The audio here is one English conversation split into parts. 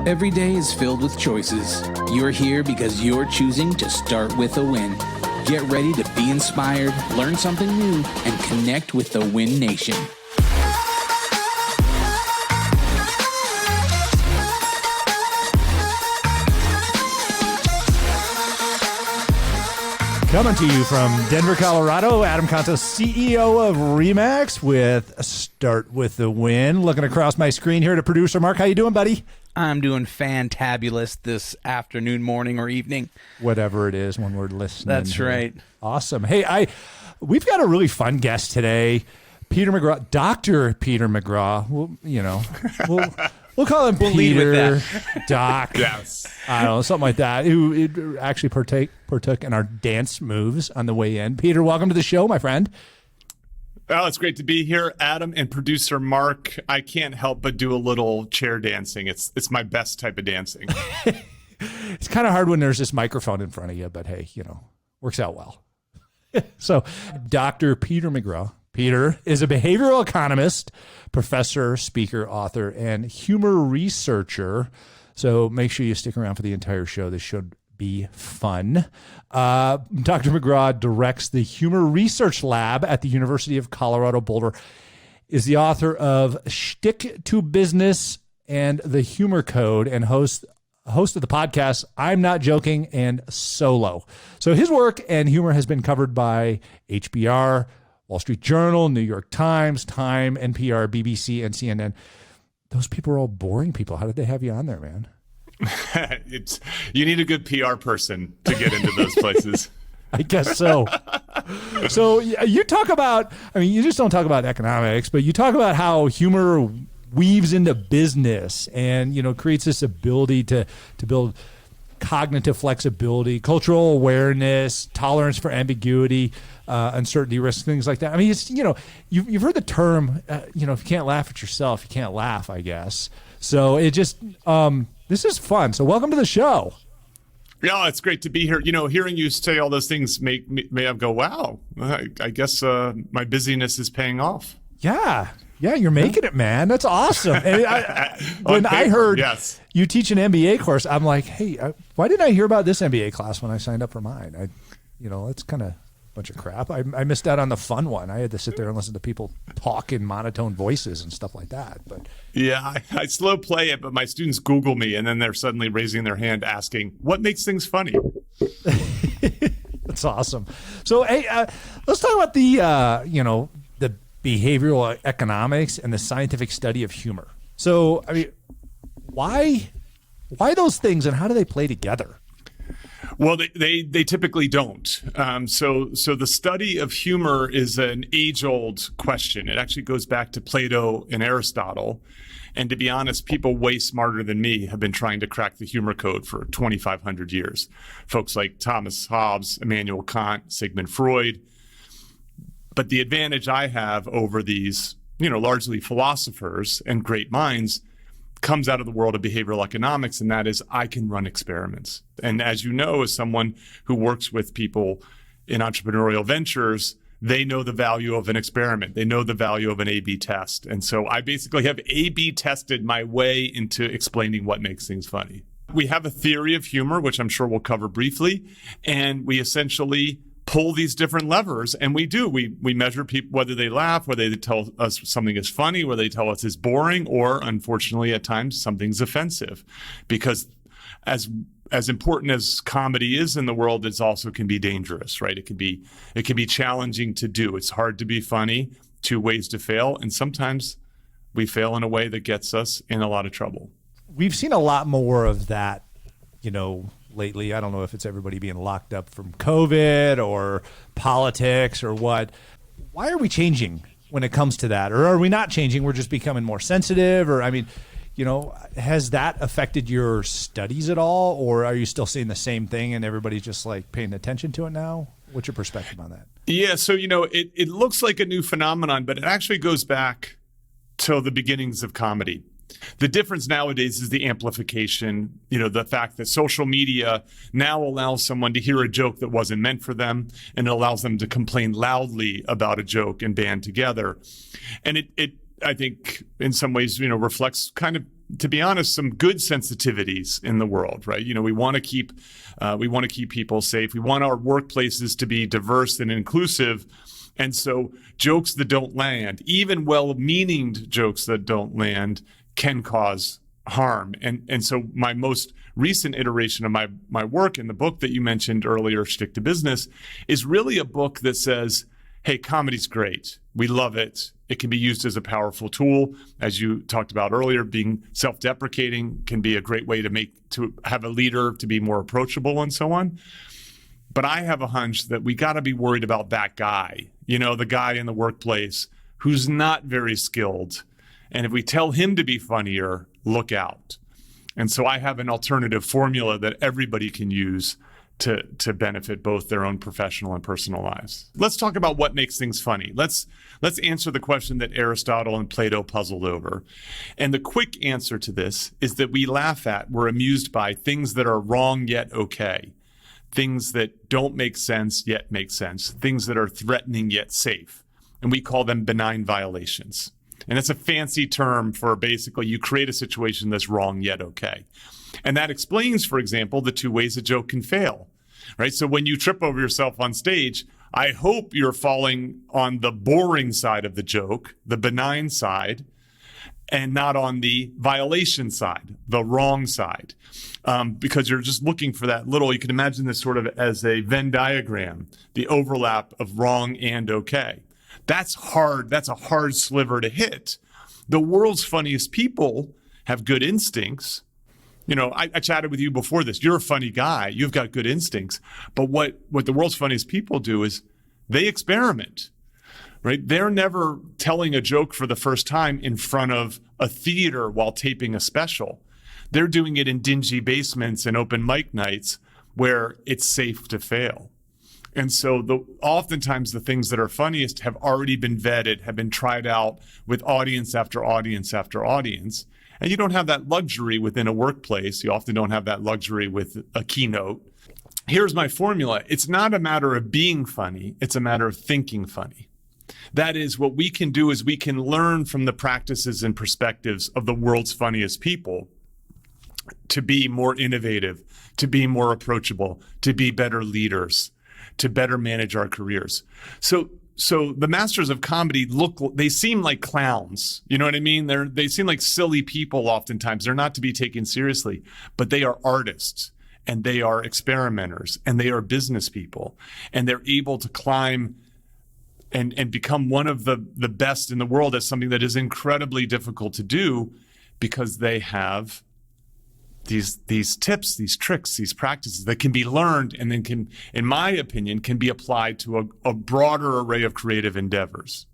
Every day is filled with choices. You're here because you're choosing to start with a win. Get ready to be inspired, learn something new, and connect with the Win Nation. Coming to you from Denver, Colorado, Adam Contos, CEO of RE/MAX with Start with the Win. Looking across my screen here to producer Mark. How you doing, buddy? I'm doing fantabulous this afternoon, morning, or evening. Whatever it is when we're listening. That's here. right. Awesome. Hey, we've got a really fun guest today, Peter McGraw, Dr. Peter McGraw. We'll call him Peter, Doc. Yes. I don't know, something like that. Who actually partook in our dance moves on the way in. Peter, welcome to the show, my friend. Well, it's great to be here, Adam and producer Mark. I can't help but do a little chair dancing. It's my best type of dancing. It's kind of hard when there's this microphone in front of you, but hey, works out well. So, Dr. Peter McGraw. Peter is a behavioral economist, professor, speaker, author, and humor researcher. So make sure you stick around for the entire show. This should be fun. Dr. McGraw directs the Humor Research Lab at the University of Colorado Boulder, is the author of Shtick to Business and the Humor Code, and host of the podcast I'm Not Joking and Solo. So his work and humor has been covered by HBR, Wall Street Journal, New York Times, Time, NPR, BBC, and CNN. Those people are all boring people. How did they have you on there, man? You need a good PR person to get into those places. I guess so. So you talk about, you just don't talk about economics, but you talk about how humor weaves into business and, creates this ability to build cognitive flexibility, cultural awareness, tolerance for ambiguity, uncertainty, risk, things like that. It's, you've heard the term, if you can't laugh at yourself, you can't laugh, I guess. So it just, this is fun. So welcome to the show. Yeah, it's great to be here. Hearing you say all those things may go, wow, I guess my busyness is paying off. Yeah, you're making it, man. That's awesome. And when I heard you teach an MBA course, I'm like, hey, why didn't I hear about this MBA class when I signed up for mine? It's kind of a bunch of crap. I missed out on the fun one. I had to sit there and listen to people talk in monotone voices and stuff like that. But yeah, I slow play it, but my students Google me, and then they're suddenly raising their hand asking, what makes things funny? That's awesome. So, hey, let's talk about the behavioral economics and the scientific study of humor. So, why those things, and how do they play together? Well, they typically don't. So the study of humor is an age-old question. It actually goes back to Plato and Aristotle. And to be honest, people way smarter than me have been trying to crack the humor code for 2,500 years. Folks like Thomas Hobbes, Immanuel Kant, Sigmund Freud. But the advantage I have over these, largely philosophers and great minds comes out of the world of behavioral economics, and that is I can run experiments. And as you know, as someone who works with people in entrepreneurial ventures, they know the value of an experiment. They know the value of an A/B test. And so I basically have A/B tested my way into explaining what makes things funny. We have a theory of humor, which I'm sure we'll cover briefly, and we essentially pull these different levers, and we measure people, whether they laugh, whether they tell us something is funny, whether they tell us it's boring, or unfortunately at times something's offensive. Because as important as comedy is in the world, it also can be dangerous, right? It can be challenging to do. It's hard to be funny, 2 ways to fail, and sometimes we fail in a way that gets us in a lot of trouble. We've seen a lot more of that, lately. I don't know if it's everybody being locked up from COVID or politics or what. Why are we changing when it comes to that? Or are we not changing? We're just becoming more sensitive? Or, has that affected your studies at all? Or are you still seeing the same thing and everybody's just like paying attention to it now? What's your perspective on that? Yeah, so, it looks like a new phenomenon, but it actually goes back to the beginnings of comedy. The difference nowadays is the amplification, the fact that social media now allows someone to hear a joke that wasn't meant for them, and it allows them to complain loudly about a joke and band together. And it I think, in some ways, reflects kind of to be honest, some good sensitivities in the world, right? We want to keep people safe. We want our workplaces to be diverse and inclusive. And so jokes that don't land, even well-meaning jokes that don't land, can cause harm. And so my most recent iteration of my work in the book that you mentioned earlier, Shtick to Business, is really a book that says, hey, comedy's great. We love it. It can be used as a powerful tool. As you talked about earlier, being self-deprecating can be a great way to have a leader to be more approachable and so on. But I have a hunch that we got to be worried about that guy, the guy in the workplace who's not very skilled. And if we tell him to be funnier, look out. And so I have an alternative formula that everybody can use to benefit both their own professional and personal lives. Let's talk about what makes things funny. Let's answer the question that Aristotle and Plato puzzled over. And the quick answer to this is that we laugh at, we're amused by things that are wrong yet okay. Things that don't make sense yet make sense. Things that are threatening yet safe. And we call them benign violations. And it's a fancy term for basically you create a situation that's wrong yet okay. And that explains, for example, the two ways a joke can fail, right? So when you trip over yourself on stage, I hope you're falling on the boring side of the joke, the benign side, and not on the violation side, the wrong side, because you're just looking for that little, you can imagine this sort of as a Venn diagram, the overlap of wrong and okay. That's hard. That's a hard sliver to hit. The world's funniest people have good instincts. I chatted with you before this. You're a funny guy. You've got good instincts. But what the world's funniest people do is they experiment, right? They're never telling a joke for the first time in front of a theater while taping a special. They're doing it in dingy basements and open mic nights where it's safe to fail. And so oftentimes the things that are funniest have already been vetted, have been tried out with audience after audience after audience. And you don't have that luxury within a workplace. You often don't have that luxury with a keynote. Here's my formula. It's not a matter of being funny. It's a matter of thinking funny. That is, what we can do is we can learn from the practices and perspectives of the world's funniest people to be more innovative, to be more approachable, to be better leaders, to better manage our careers. So the masters of comedy they seem like clowns. You know what I mean? They seem like silly people oftentimes. They're not to be taken seriously, but they are artists and they are experimenters and they are business people, and they're able to climb and become one of the best in the world at something that is incredibly difficult to do because they have these tips, these tricks, these practices that can be learned and then can, in my opinion, can be applied to a broader array of creative endeavors.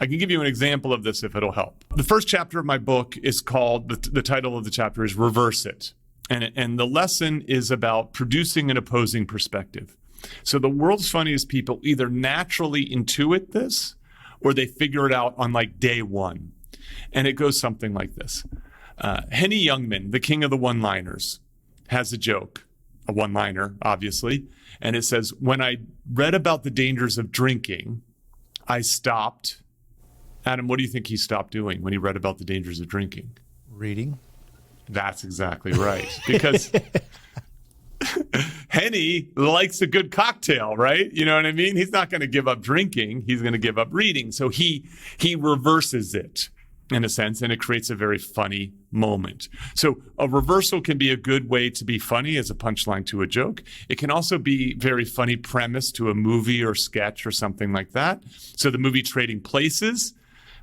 I can give you an example of this if it'll help. The first chapter of my book is called, the title of the chapter is Reverse It. And the lesson is about producing an opposing perspective. So the world's funniest people either naturally intuit this or they figure it out on like day one. And it goes something like this. Henny Youngman, the king of the one-liners, has a joke, a one-liner, obviously. And it says, when I read about the dangers of drinking, I stopped. Adam, what do you think he stopped doing when he read about the dangers of drinking? Reading. That's exactly right. Because Henny likes a good cocktail, right? You know what I mean? He's not going to give up drinking. He's going to give up reading. So he reverses it, in a sense, and it creates a very funny moment. So a reversal can be a good way to be funny as a punchline to a joke. It can also be very funny premise to a movie or sketch or something like that. So the movie Trading Places,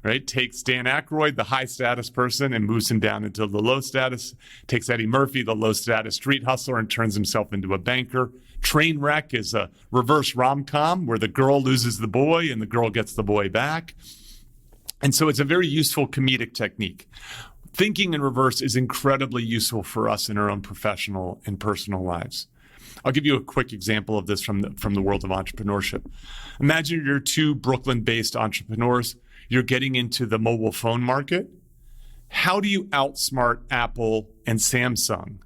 right, takes Dan Aykroyd, the high status person, and moves him down into the low status, takes Eddie Murphy, the low status street hustler, and turns himself into a banker. Trainwreck is a reverse rom-com where the girl loses the boy and the girl gets the boy back. And so it's a very useful comedic technique. Thinking in reverse is incredibly useful for us in our own professional and personal lives. I'll give you a quick example of this from the world of entrepreneurship. Imagine you're two Brooklyn-based entrepreneurs. You're getting into the mobile phone market. How do you outsmart Apple and Samsung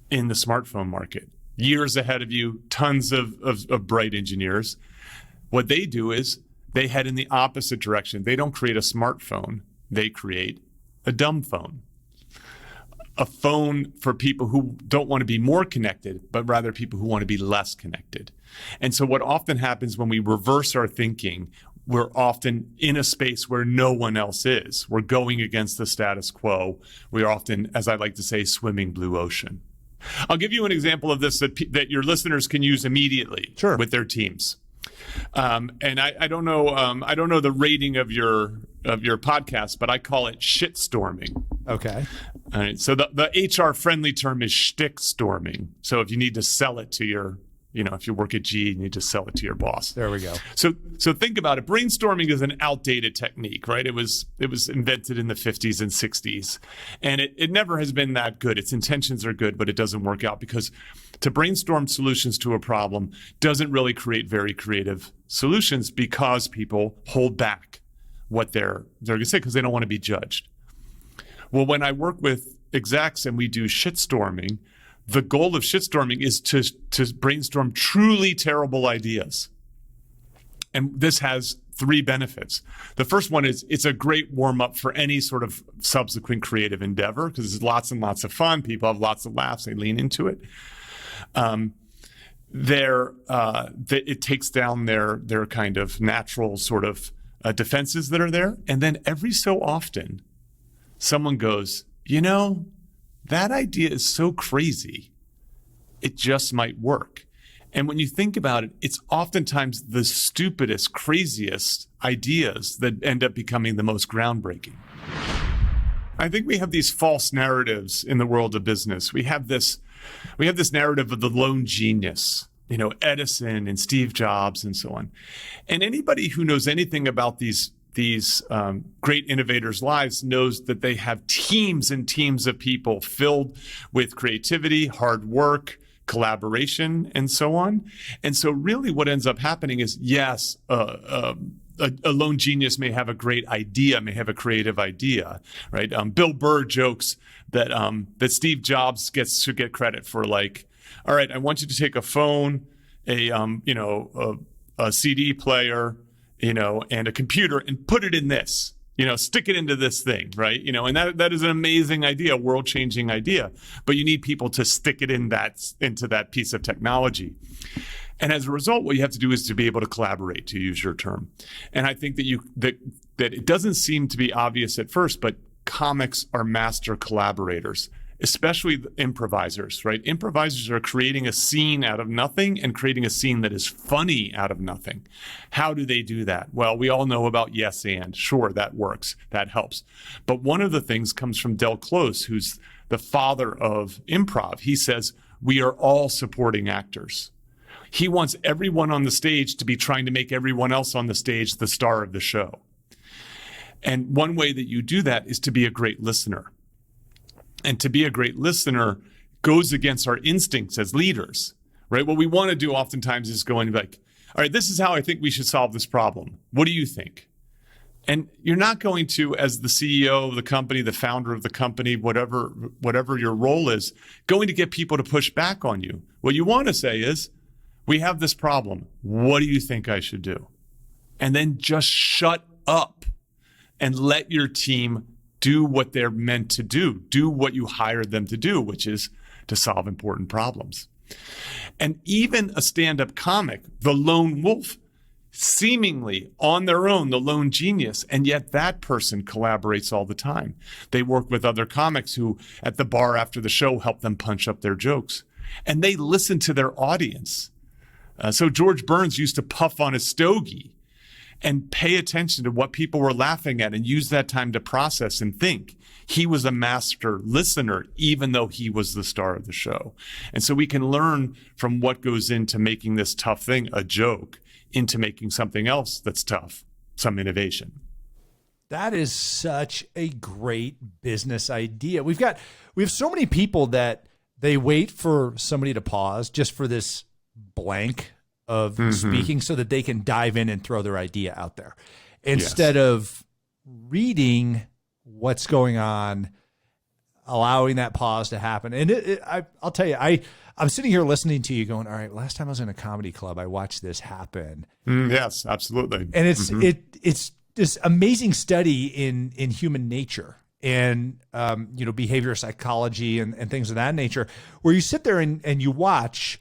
in the smartphone market? Years ahead of you, tons of bright engineers. What they do is they head in the opposite direction. They don't create a smartphone. They create a dumb phone. a phone for people who don't want to be more connected, but rather people who want to be less connected. And so what often happens when we reverse our thinking, we're often in a space where no one else is. We're going against the status quo. We are often, as I like to say, swimming blue ocean. I'll give you an example of this that your listeners can use immediately with their teams. And I don't know the rating of your podcast, but I call it shit storming. Okay. All right. So the HR friendly term is shtick storming. So if you need to sell it to your, if you work at G, you need to sell it to your boss. There we go. So think about it. Brainstorming is an outdated technique, right? It was invented in the 50s and 60s, and it never has been that good. Its intentions are good, but it doesn't work out because to brainstorm solutions to a problem doesn't really create very creative solutions because people hold back what they're going to say because they don't want to be judged. Well, when I work with execs and we do shitstorming, the goal of shitstorming is to brainstorm truly terrible ideas. And this has 3 benefits. The first one is it's a great warm-up for any sort of subsequent creative endeavor because it's lots and lots of fun. People have lots of laughs. They lean into it. It takes down their kind of natural sort of defenses that are there. And then every so often, someone goes, that idea is so crazy, it just might work. And when you think about it, it's oftentimes the stupidest, craziest ideas that end up becoming the most groundbreaking. I think we have these false narratives in the world of business. We have this narrative of the lone genius, Edison and Steve Jobs and so on. And anybody who knows anything about these great innovators' lives knows that they have teams and teams of people filled with creativity, hard work, collaboration, and so on. And so really what ends up happening is, yes, a lone genius may have a great idea, may have a creative idea, right? Bill Burr jokes that Steve Jobs should get credit for all right, I want you to take a phone, a CD player, and a computer and put it in this, stick it into this thing, right? And that is an amazing idea, world-changing idea, but you need people to stick it into that piece of technology. And as a result, what you have to do is to be able to collaborate, to use your term. And I think that it doesn't seem to be obvious at first, but comics are master collaborators, especially the improvisers, right? Improvisers are creating a scene out of nothing and creating a scene that is funny out of nothing. How do they do that? Well, we all know about yes and. Sure, that works. That helps. But one of the things comes from Del Close, who's the father of improv. He says, we are all supporting actors. He wants everyone on the stage to be trying to make everyone else on the stage the star of the show. And one way that you do that is to be a great listener. And to be a great listener goes against our instincts as leaders, right? What we want to do oftentimes is go and be like, all right, this is how I think we should solve this problem. What do you think? And you're not going to, as the CEO of the company, the founder of the company, whatever your role is, going to get people to push back on you. What you want to say is, we have this problem. What do you think I should do? And then just shut up and let your team do what they're meant to do what you hired them to do, which is to solve important problems. And even a stand-up comic, the lone wolf, seemingly on their own, the lone genius, and yet that person collaborates all the time. They work with other comics who, at the bar after the show, help them punch up their jokes. And they listen to their audience. So George Burns used to puff on his stogie and pay attention to what people were laughing at and use that time to process and think. He was a master listener, even though he was the star of the show. And so we can learn from what goes into making this tough thing a joke into making something else that's tough, some innovation. That is such a great business idea. We have so many people that they wait for somebody to pause just for this blank of speaking so that they can dive in and throw their idea out there instead of reading what's going on, allowing that pause to happen. And I'll tell you, I'm sitting here listening to you going, all right, last time I was in a comedy club, I watched this happen. Yes, absolutely. And it's this amazing study in human nature. in behavioral psychology and things of that nature, where you sit there and you watch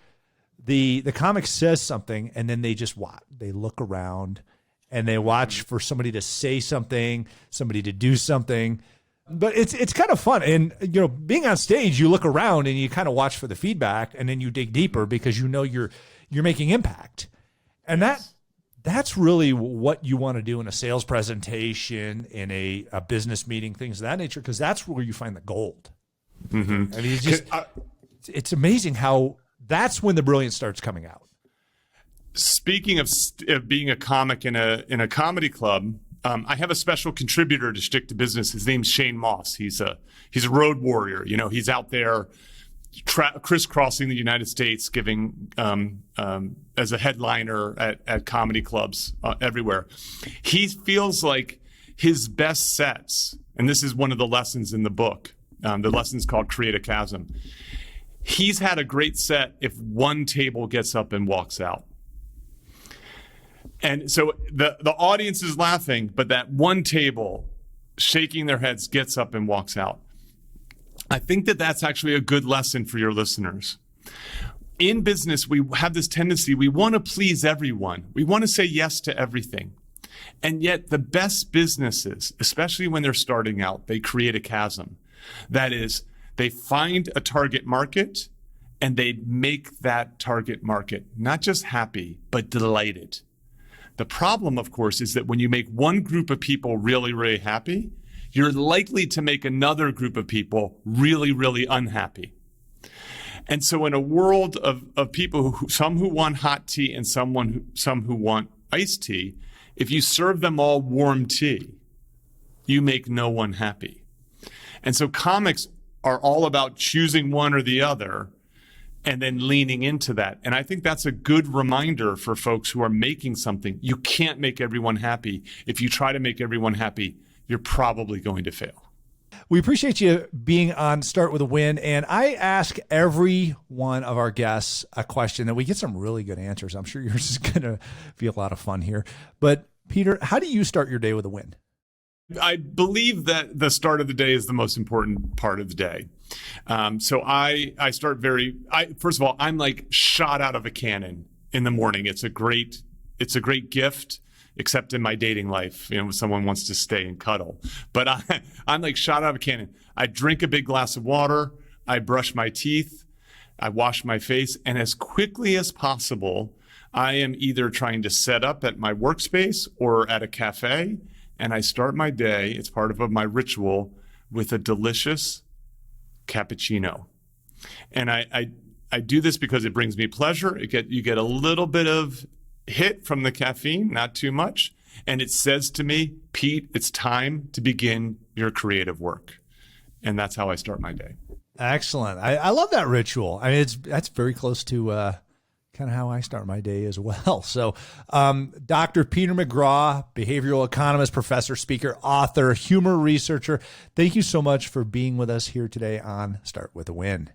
the comic says something, and then they just watch. They look around and they watch for somebody to say something, somebody to do something. But it's kind of fun. And, being on stage, you look around and you kind of watch for the feedback, and then you dig deeper because you're making impact. And that's really what you want to do in a sales presentation, in a business meeting, things of that nature, because that's where you find the gold. Mm-hmm. I mean, it's amazing how that's when the brilliance starts coming out. Speaking of being a comic in a comedy club, I have a special contributor to Shtick to Business. His name's Shane Moss. He's a road warrior. He's out there crisscrossing the United States, giving as a headliner at comedy clubs everywhere. He feels like his best sets, and this is one of the lessons in the book. The lesson's called Create a Chasm. He's had a great set if one table gets up and walks out. And so the audience is laughing, but that one table shaking their heads gets up and walks out. I think that's actually a good lesson for your listeners. In business, we have this tendency, we want to please everyone. We want to say yes to everything. And yet the best businesses, especially when they're starting out, they create a chasm. That is, they find a target market and they make that target market not just happy, but delighted. The problem, of course, is that when you make one group of people really, really happy, you're likely to make another group of people really, really unhappy. And so in a world of people, some who want hot tea and some who want iced tea, if you serve them all warm tea, you make no one happy. And so comics are all about choosing one or the other and then leaning into that. And I think that's a good reminder for folks who are making something. You can't make everyone happy. If you try to make everyone happy, you're probably going to fail. We appreciate you being on Start With a Win. And I ask every one of our guests a question that we get some really good answers. I'm sure yours is going to be a lot of fun here. But Peter, how do you start your day with a win? I believe that the start of the day is the most important part of the day. So I start first of all, I'm like shot out of a cannon in the morning. It's a great gift, except in my dating life, when someone wants to stay and cuddle. But I'm like shot out of a cannon. I drink a big glass of water. I brush my teeth. I wash my face. And as quickly as possible, I am either trying to set up at my workspace or at a cafe. And I start my day, it's part of my ritual, with a delicious cappuccino. And I do this because it brings me pleasure. You get a little bit of hit from the caffeine, not too much. And it says to me, Pete, it's time to begin your creative work. And that's how I start my day. Excellent. I love that ritual. I mean, that's very close to kind of how I start my day as well. So Dr. Peter McGraw, behavioral economist, professor, speaker, author, humor researcher, thank you so much for being with us here today on Start With a Win.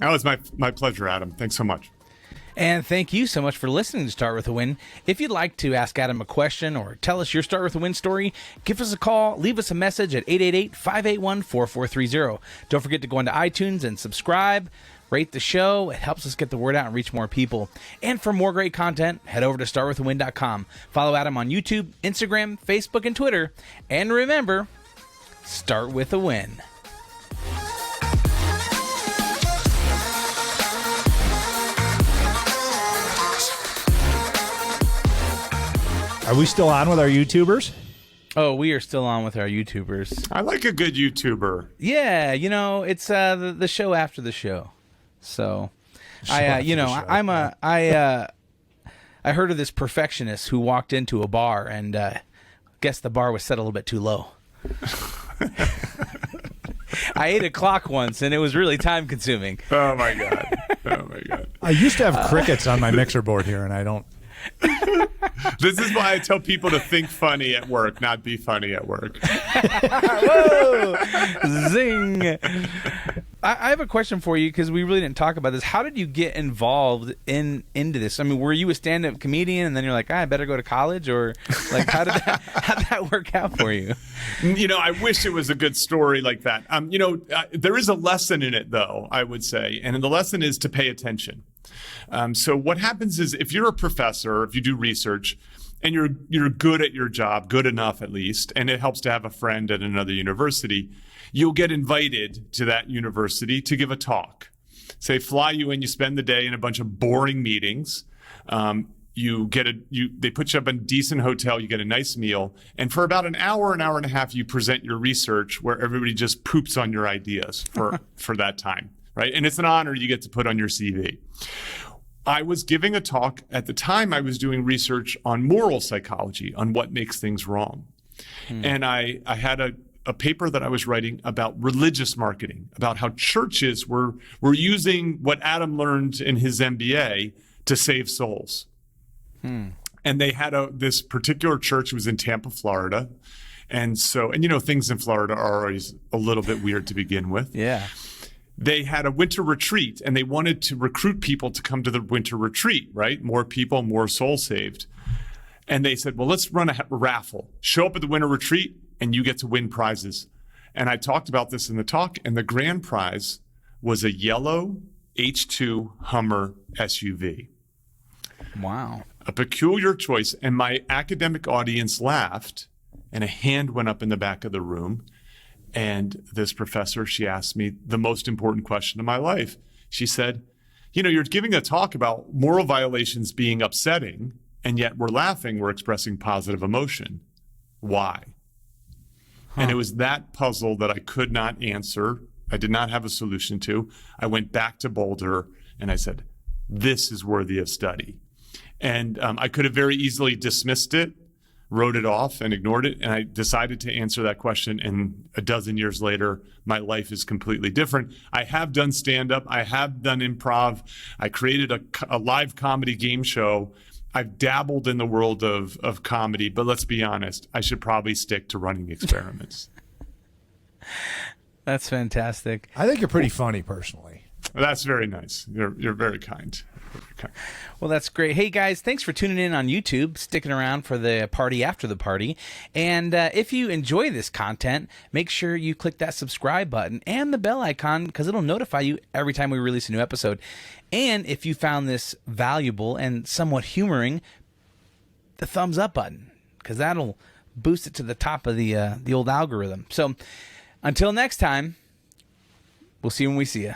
That was my pleasure, Adam. Thanks so much. And thank you so much for listening to Start With a Win. If you'd like to ask Adam a question or tell us your Start With a Win story, give us a call, leave us a message at 888-581-4430. Don't forget to go into iTunes and subscribe, rate the show. It helps us get the word out and reach more people. And for more great content, head over to startwithawin.com. Follow Adam on YouTube, Instagram, Facebook, and Twitter. And remember, start with a win. Are we still on with our YouTubers? Oh, we are still on with our YouTubers. I like a good YouTuber. Yeah, it's the show after the show. So, I heard of this perfectionist who walked into a bar and guessed the bar was set a little bit too low. I ate a clock once and it was really time consuming. Oh my God. I used to have crickets on my mixer board here and I don't. This is why I tell people to think funny at work, not be funny at work. Whoa! Zing! I have a question for you because we really didn't talk about this. How did you get involved into this? I mean, were you a stand-up comedian and then you're like, I better go to college, or like how'd that work out for you? I wish it was a good story like that. There is a lesson in it, though, I would say, and the lesson is to pay attention. So what happens is, if you're a professor, if you do research, and you're good at your job, good enough at least, and it helps to have a friend at another university, you'll get invited to that university to give a talk. Say, fly you in, you spend the day in a bunch of boring meetings. They put you up in a decent hotel, you get a nice meal, and for about an hour and a half, you present your research where everybody just poops on your ideas for that time, right? And it's an honor you get to put on your CV. I was giving a talk at the time. I was doing research on moral psychology, on what makes things wrong. And I had a paper that I was writing about religious marketing, about how churches were using what Adam learned in his MBA to save souls. And they had this particular church. It was in Tampa, Florida. And things in Florida are always a little bit weird to begin with. Yeah. They had a winter retreat, and they wanted to recruit people to come to the winter retreat, right? More people, more souls saved. And they said, well, let's run a raffle. Show up at the winter retreat, and you get to win prizes. And I talked about this in the talk, and the grand prize was a yellow H2 Hummer SUV. Wow. A peculiar choice. And my academic audience laughed, and a hand went up in the back of the room. And this professor, she asked me the most important question of my life. She said, you're giving a talk about moral violations being upsetting, and yet we're laughing, we're expressing positive emotion. Why? And it was that puzzle that I could not answer. I did not have a solution to. I went back to Boulder and I said, this is worthy of study. And I could have very easily dismissed it, wrote it off and ignored it. And I decided to answer that question. And a dozen years later, my life is completely different. I have done stand-up. I have done improv. I created a live comedy game show. I've dabbled in the world of comedy, but let's be honest, I should probably stick to running experiments. That's fantastic. I think you're pretty funny, personally. That's very nice. You're very kind. Well, that's great. Hey, guys, thanks for tuning in on YouTube, sticking around for the party after the party. And if you enjoy this content, make sure you click that subscribe button and the bell icon, because it'll notify you every time we release a new episode. And if you found this valuable and somewhat humoring, the thumbs up button, because that'll boost it to the top of the old algorithm. So until next time, we'll see you when we see you.